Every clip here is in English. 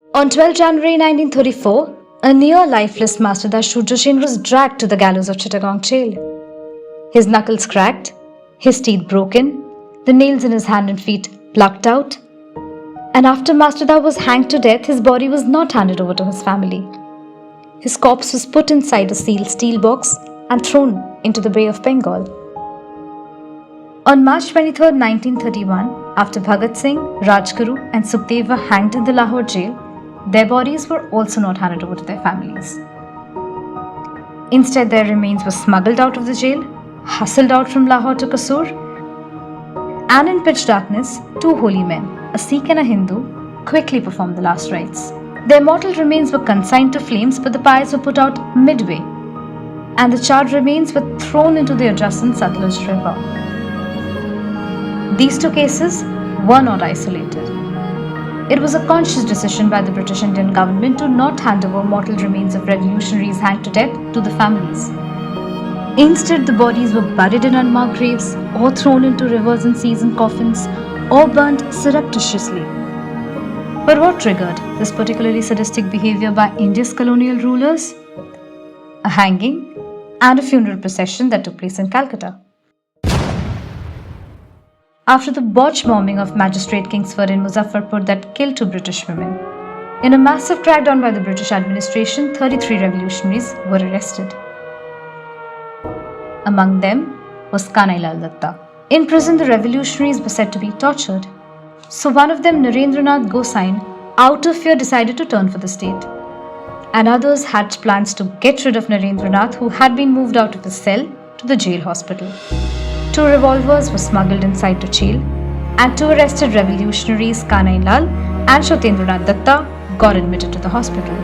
On 12 January 1934, a near lifeless Masterda Surya Sen was dragged to the gallows of Chittagong jail. His knuckles cracked, his teeth broken, the nails in his hand and feet plucked out. And after Masterda was hanged to death, his body was not handed over to his family. His corpse was put inside a sealed steel box and thrown into the Bay of Bengal. On March 23, 1931, after Bhagat Singh, Rajguru and Sukhdev were hanged in the Lahore jail, their bodies were also not handed over to their families. Instead, their remains were smuggled out of the jail, hustled out from Lahore to Kasur, and in pitch darkness, two holy men, a Sikh and a Hindu, quickly performed the last rites. Their mortal remains were consigned to flames, but the pyres were put out midway, and the charred remains were thrown into the adjacent Sutlej river. These two cases were not isolated. It was a conscious decision by the British Indian government to not hand over mortal remains of revolutionaries hanged to death to the families. Instead, the bodies were buried in unmarked graves, or thrown into rivers and seas in coffins, or burnt surreptitiously. But what triggered this particularly sadistic behaviour by India's colonial rulers? A hanging and a funeral procession that took place in Calcutta. After the botched bombing of Magistrate Kingsford in Muzaffarpur that killed 2 British women, in a massive crackdown by the British administration, 33 revolutionaries were arrested. Among them was Kanailal Datta. In prison, the revolutionaries were said to be tortured. So one of them, Narendranath Gosain, out of fear decided to turn for the state. And others hatched plans to get rid of Narendranath, who had been moved out of his cell to the jail hospital. 2 revolvers were smuggled inside the jail, and 2 arrested revolutionaries, Kanailal and Shotendranath Datta, got admitted to the hospital.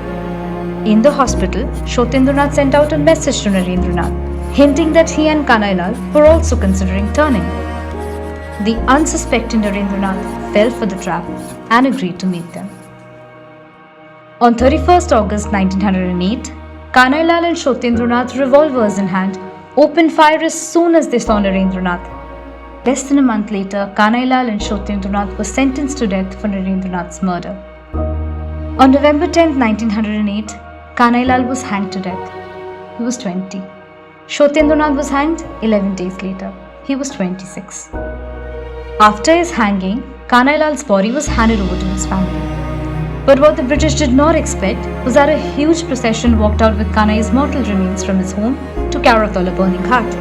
In the hospital, Shotendranath sent out a message to Narendranath, hinting that he and Kanailal were also considering turning. The unsuspecting Narendranath fell for the trap and agreed to meet them. On 31st August 1908, Kanailal and Shotendranath, revolvers in hand, opened fire as soon as they saw Narendranath. Less than a month later, Kanailal and Shotendranath were sentenced to death for Narendranath's murder. On November 10, 1908, Kanailal was hanged to death. He was 20. Shotendranath was hanged 11 days later. He was 26. After his hanging, Kanailal's body was handed over to his family. But what the British did not expect was that a huge procession walked out with Kanai's mortal remains from his home to Karathola burning ghat,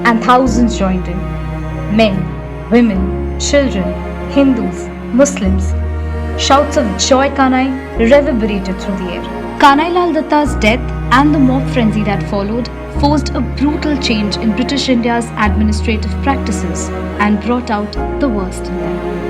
and thousands joined in. Men, women, children, Hindus, Muslims. Shouts of joy Kanai reverberated through the air. Kanailal Datta's death and the mob frenzy that followed forced a brutal change in British India's administrative practices and brought out the worst in them.